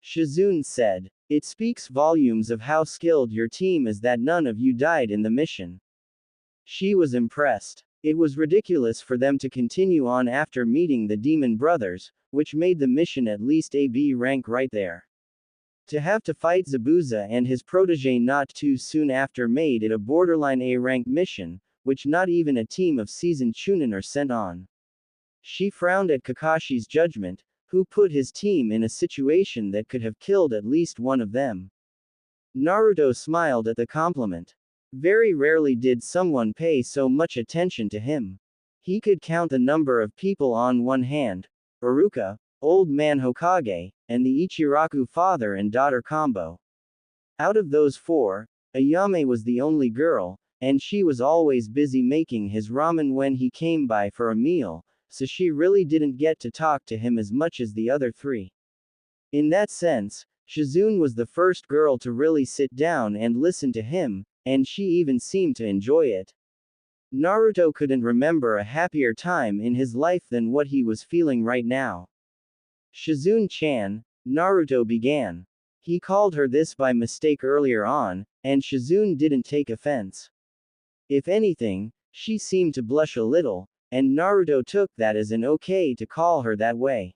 Shizune said. It speaks volumes of how skilled your team is that none of you died in the mission. She was impressed. It was ridiculous for them to continue on after meeting the Demon Brothers, which made the mission at least a B rank right there. To have to fight Zabuza and his protege not too soon after made it a borderline A rank mission, which not even a team of seasoned Chunin are sent on. She frowned at Kakashi's judgment, who put his team in a situation that could have killed at least one of them. Naruto smiled at the compliment. Very rarely did someone pay so much attention to him. He could count the number of people on one hand, Iruka, Old Man Hokage, and the Ichiraku father and daughter combo. Out of those 4, Ayame was the only girl, and she was always busy making his ramen when he came by for a meal, so she really didn't get to talk to him as much as the other 3. In that sense, Shizune was the first girl to really sit down and listen to him, and she even seemed to enjoy it. Naruto couldn't remember a happier time in his life than what he was feeling right now. Shizune-chan, Naruto began. He called her this by mistake earlier on, and Shizune didn't take offense. If anything, she seemed to blush a little, and Naruto took that as an okay to call her that way.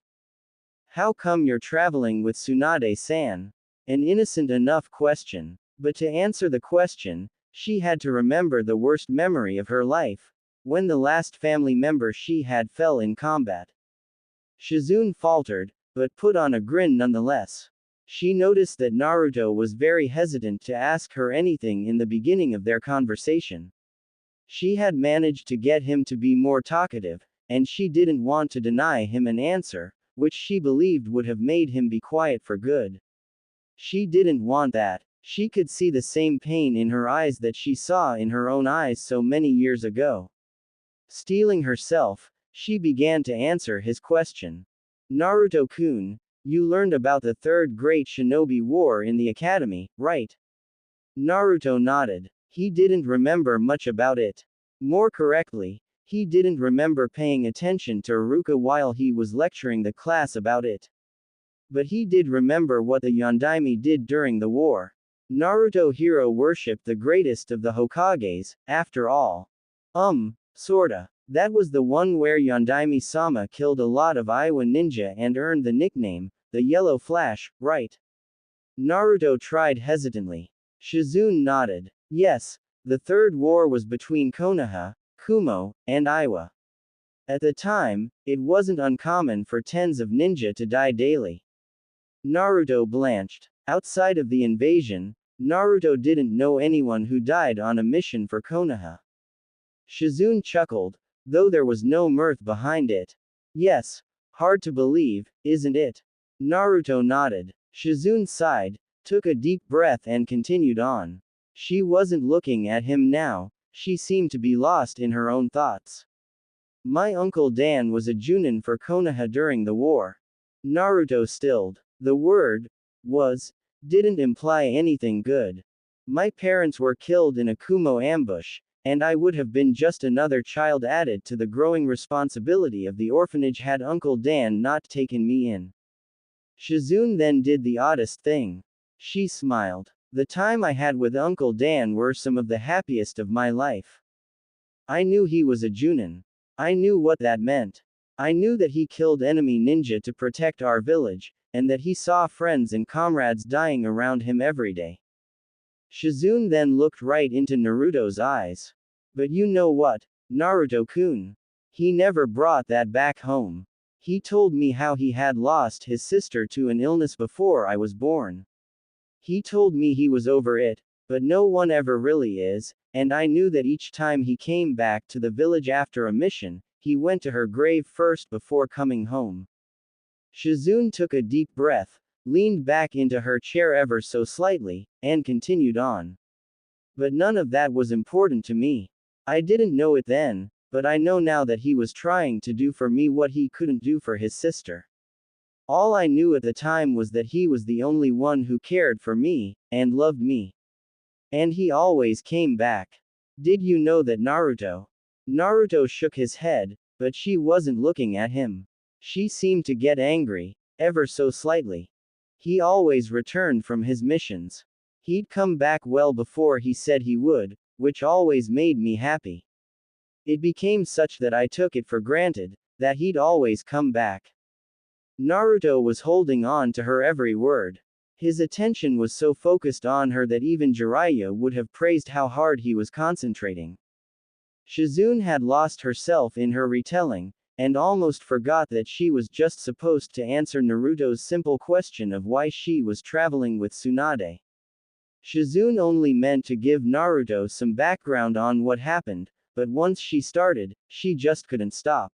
How come you're traveling with Tsunade-san? An innocent enough question. But to answer the question, she had to remember the worst memory of her life, when the last family member she had fell in combat. Shizune faltered, but put on a grin nonetheless. She noticed that Naruto was very hesitant to ask her anything in the beginning of their conversation. She had managed to get him to be more talkative, and she didn't want to deny him an answer, which she believed would have made him be quiet for good. She didn't want that. She could see the same pain in her eyes that she saw in her own eyes so many years ago. Steeling herself, she began to answer his question. Naruto-kun, you learned about the Third Great Shinobi War in the academy, right? Naruto nodded. He didn't remember much about it. More correctly, he didn't remember paying attention to Iruka while he was lecturing the class about it. But he did remember what the Yondaime did during the war. Naruto hero worshipped the greatest of the Hokages, after all. Sorta. That was the one where Yondaime-sama killed a lot of Iowa ninja and earned the nickname, the Yellow Flash, right? Naruto tried hesitantly. Shizune nodded. Yes, the third war was between Konoha, Kumo, and Iowa. At the time, it wasn't uncommon for tens of ninja to die daily. Naruto blanched. Outside of the invasion, Naruto didn't know anyone who died on a mission for Konoha. Shizune chuckled, though there was no mirth behind it. Yes, hard to believe, isn't it? Naruto nodded. Shizune sighed, took a deep breath and continued on. She wasn't looking at him now, she seemed to be lost in her own thoughts. My uncle Dan was a Junin for Konoha during the war. Naruto stilled. The word was didn't imply anything good. My parents were killed in a Kumo ambush, and I would have been just another child added to the growing responsibility of the orphanage had Uncle Dan not taken me in. Shizune then did the oddest thing. She smiled. The time I had with Uncle Dan were some of the happiest of my life. I knew he was a Junin. I knew what that meant. I knew that he killed enemy ninja to protect our village, and that he saw friends and comrades dying around him every day. Shizune then looked right into Naruto's eyes. But you know what, Naruto-kun? He never brought that back home. He told me how he had lost his sister to an illness before I was born. He told me he was over it, but no one ever really is, and I knew that each time he came back to the village after a mission, he went to her grave first before coming home. Shizune took a deep breath, leaned back into her chair ever so slightly, and continued on. But none of that was important to me. I didn't know it then, but I know now that he was trying to do for me what he couldn't do for his sister. All I knew at the time was that he was the only one who cared for me, and loved me. And he always came back. Did you know that Naruto? Naruto shook his head, but she wasn't looking at him. She seemed to get angry, ever so slightly. He always returned from his missions. He'd come back well before he said he would, which always made me happy. It became such that I took it for granted, that he'd always come back. Naruto was holding on to her every word. His attention was so focused on her that even Jiraiya would have praised how hard he was concentrating. Shizune had lost herself in her retelling, and almost forgot that she was just supposed to answer Naruto's simple question of why she was traveling with Tsunade. Shizune only meant to give Naruto some background on what happened, but once she started, she just couldn't stop.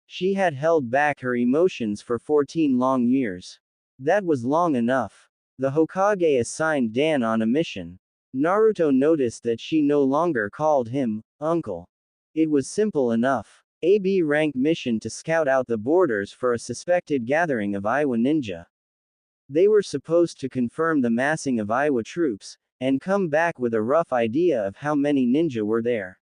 She had held back her emotions for 14 long years. That was long enough. The Hokage assigned Dan on a mission. Naruto noticed that she no longer called him uncle. It was simple enough. A B rank mission to scout out the borders for a suspected gathering of Iowa ninja. They were supposed to confirm the massing of Iowa troops, and come back with a rough idea of how many ninja were there.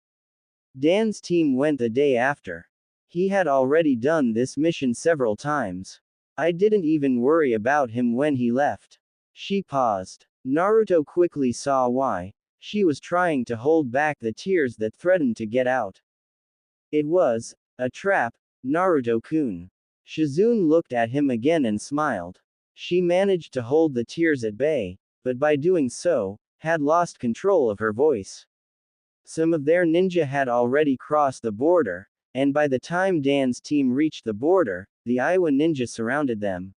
Dan's team went the day after. He had already done this mission several times. I didn't even worry about him when he left. She paused. Naruto quickly saw why. She was trying to hold back the tears that threatened to get out. It was a trap, Naruto-kun. Shizune looked at him again and smiled. She managed to hold the tears at bay, but by doing so, had lost control of her voice. Some of their ninja had already crossed the border, and by the time Dan's team reached the border, the Iowa ninja surrounded them.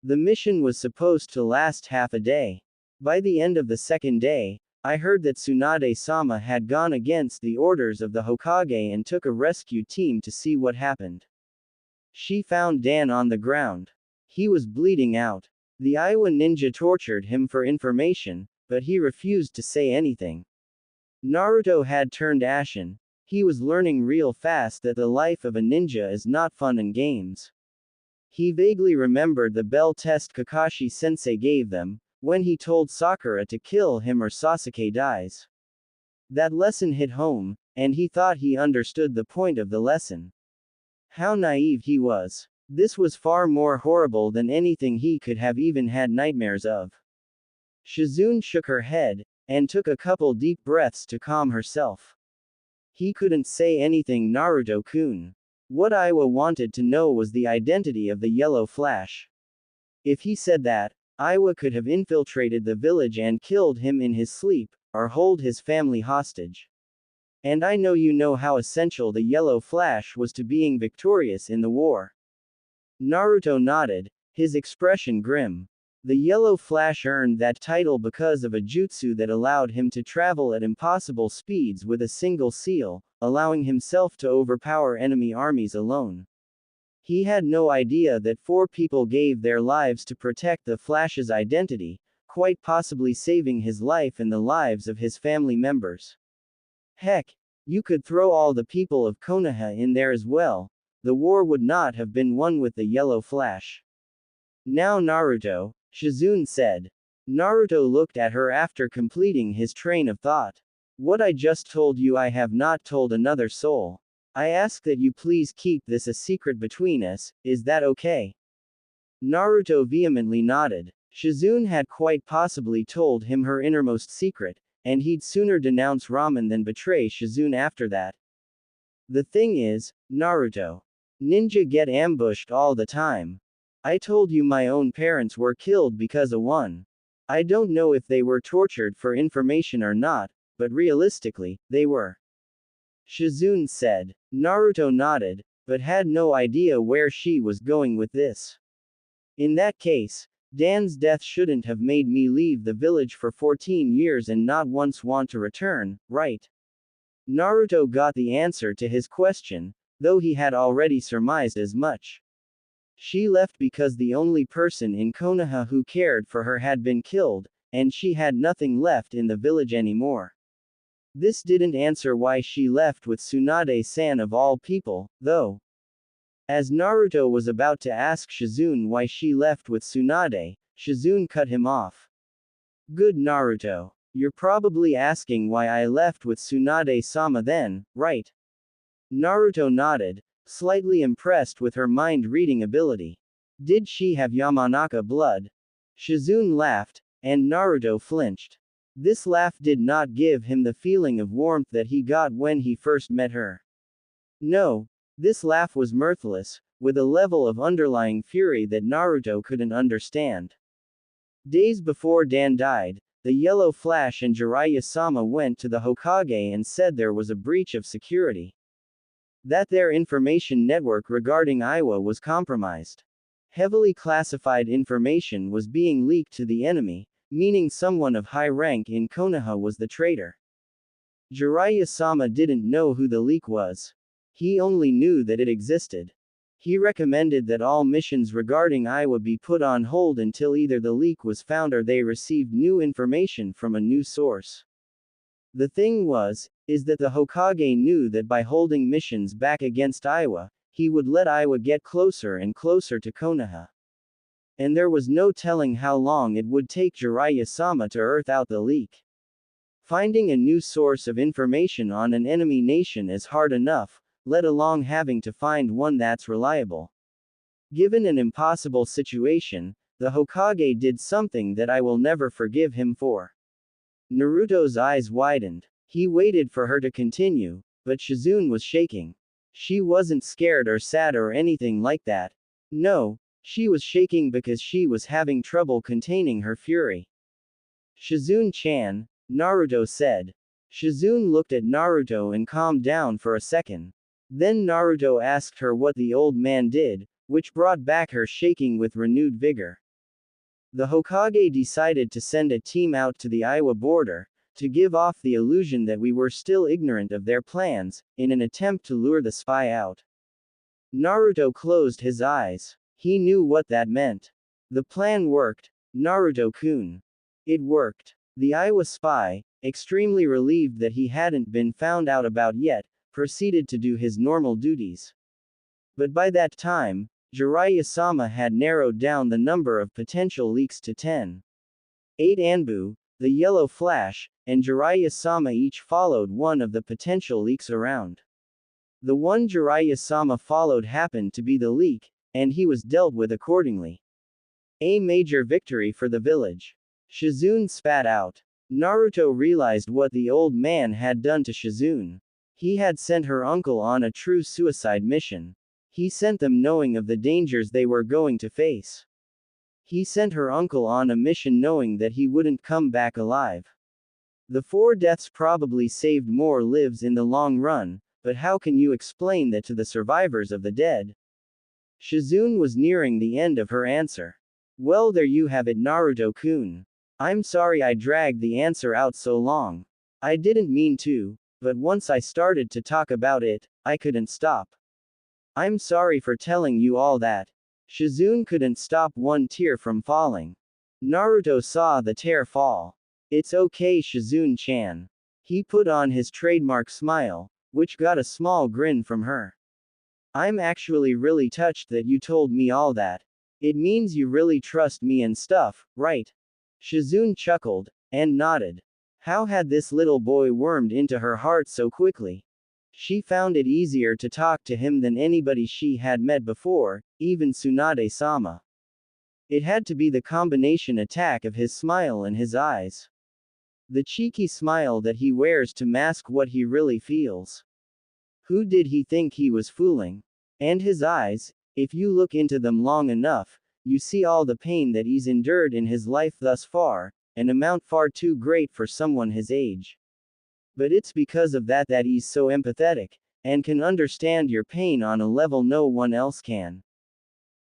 The mission was supposed to last half a day. By the end of the second day, I heard that Tsunade-sama had gone against the orders of the Hokage and took a rescue team to see what happened. She found Dan on the ground. He was bleeding out. The Iowa ninja tortured him for information, but he refused to say anything. Naruto had turned ashen. He was learning real fast that the life of a ninja is not fun and games. He vaguely remembered the bell test Kakashi-sensei gave them, when he told Sakura to kill him or Sasuke dies. That lesson hit home, and he thought he understood the point of the lesson. How naive he was. This was far more horrible than anything he could have even had nightmares of. Shizune shook her head, and took a couple deep breaths to calm herself. He couldn't say anything, Naruto-kun. What Iwa wanted to know was the identity of the yellow flash. If he said that, Iwa could have infiltrated the village and killed him in his sleep, or hold his family hostage. And I know you know how essential the yellow flash was to being victorious in the war. Naruto nodded, his expression grim. The yellow flash earned that title because of a jutsu that allowed him to travel at impossible speeds with a single seal, allowing himself to overpower enemy armies alone. He had no idea that 4 people gave their lives to protect the Flash's identity, quite possibly saving his life and the lives of his family members. Heck, you could throw all the people of Konoha in there as well. The war would not have been won with the yellow flash. Now Naruto, Shizune said. Naruto looked at her after completing his train of thought. What I just told you I have not told another soul. I ask that you please keep this a secret between us, is that okay? Naruto vehemently nodded. Shizune had quite possibly told him her innermost secret, and he'd sooner denounce ramen than betray Shizune after that. The thing is, Naruto. Ninja get ambushed all the time. I told you my own parents were killed because of one. I don't know if they were tortured for information or not, but realistically, they were. Shizune said. Naruto nodded, but had no idea where she was going with this. In that case, Dan's death shouldn't have made me leave the village for 14 years and not once want to return, right? Naruto got the answer to his question, though he had already surmised as much. She left because the only person in Konoha who cared for her had been killed, and she had nothing left in the village anymore. This didn't answer why she left with Tsunade-san of all people, though. As Naruto was about to ask Shizune why she left with Tsunade, Shizune cut him off. Good Naruto. You're probably asking why I left with Tsunade-sama then, right? Naruto nodded, slightly impressed with her mind-reading ability. Did she have Yamanaka blood? Shizune laughed, and Naruto flinched. This laugh did not give him the feeling of warmth that he got when he first met her. No, this laugh was mirthless, with a level of underlying fury that Naruto couldn't understand. Days before Dan died, the Yellow Flash and Jiraiya-sama went to the Hokage and said there was a breach of security. That their information network regarding Iwa was compromised. Heavily classified information was being leaked to the enemy, meaning someone of high rank in Konoha was the traitor. Jiraiya-sama didn't know who the leak was. He only knew that it existed. He recommended that all missions regarding Iwa be put on hold until either the leak was found or they received new information from a new source. The thing is that the Hokage knew that by holding missions back against Iwa, he would let Iwa get closer and closer to Konoha. And there was no telling how long it would take Jiraiya-sama to earth out the leak. Finding a new source of information on an enemy nation is hard enough, let alone having to find one that's reliable. Given an impossible situation, the Hokage did something that I will never forgive him for. Naruto's eyes widened. He waited for her to continue, but Shizune was shaking. She wasn't scared or sad or anything like that. No, she was shaking because she was having trouble containing her fury. Shizune-chan, Naruto said. Shizune looked at Naruto and calmed down for a second. Then Naruto asked her what the old man did, which brought back her shaking with renewed vigor. The Hokage decided to send a team out to the Iwa border, to give off the illusion that we were still ignorant of their plans, in an attempt to lure the spy out. Naruto closed his eyes. He knew what that meant. The plan worked, Naruto-kun. It worked. The Iwa spy, extremely relieved that he hadn't been found out about yet, proceeded to do his normal duties. But by that time, Jiraiya-sama had narrowed down the number of potential leaks to 10. 8 Anbu, the Yellow Flash, and Jiraiya-sama each followed one of the potential leaks around. The one Jiraiya-sama followed happened to be the leak, and he was dealt with accordingly. A major victory for the village. Shizune spat out. Naruto realized what the old man had done to Shizune. He had sent her uncle on a true suicide mission. He sent them knowing of the dangers they were going to face. He sent her uncle on a mission knowing that he wouldn't come back alive. The 4 deaths probably saved more lives in the long run, but how can you explain that to the survivors of the dead? Shizune was nearing the end of her answer. Well, there you have it, Naruto-kun. I'm sorry I dragged the answer out so long. I didn't mean to, but once I started to talk about it, I couldn't stop. I'm sorry for telling you all that. Shizune couldn't stop one tear from falling. Naruto saw the tear fall. It's okay, Shizune-chan. He put on his trademark smile, which got a small grin from her. I'm actually really touched that you told me all that. It means you really trust me and stuff, right? Shizune chuckled, and nodded. How had this little boy wormed into her heart so quickly? She found it easier to talk to him than anybody she had met before, even Tsunade-sama. It had to be the combination attack of his smile and his eyes. The cheeky smile that he wears to mask what he really feels. Who did he think he was fooling? And his eyes, if you look into them long enough, you see all the pain that he's endured in his life thus far, an amount far too great for someone his age. But it's because of that that he's so empathetic, and can understand your pain on a level no one else can.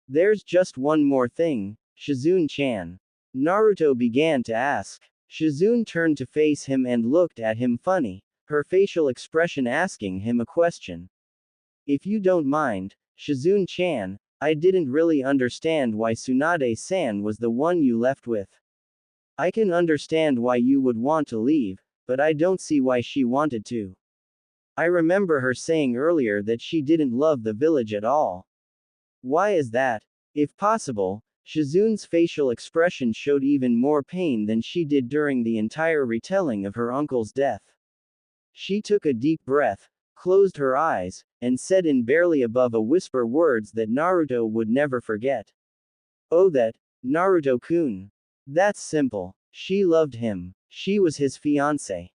There's just one more thing, Shizune-chan. Naruto began to ask. Shizune turned to face him and looked at him funny, her facial expression asking him a question. If you don't mind, Shizune-chan, I didn't really understand why Tsunade-san was the one you left with. I can understand why you would want to leave, but I don't see why she wanted to. I remember her saying earlier that she didn't love the village at all. Why is that? If possible, Shizune's facial expression showed even more pain than she did during the entire retelling of her uncle's death. She took a deep breath, closed her eyes, and said in barely above a whisper words that Naruto would never forget. Oh, that, Naruto-kun. That's simple. She loved him. She was his fiance.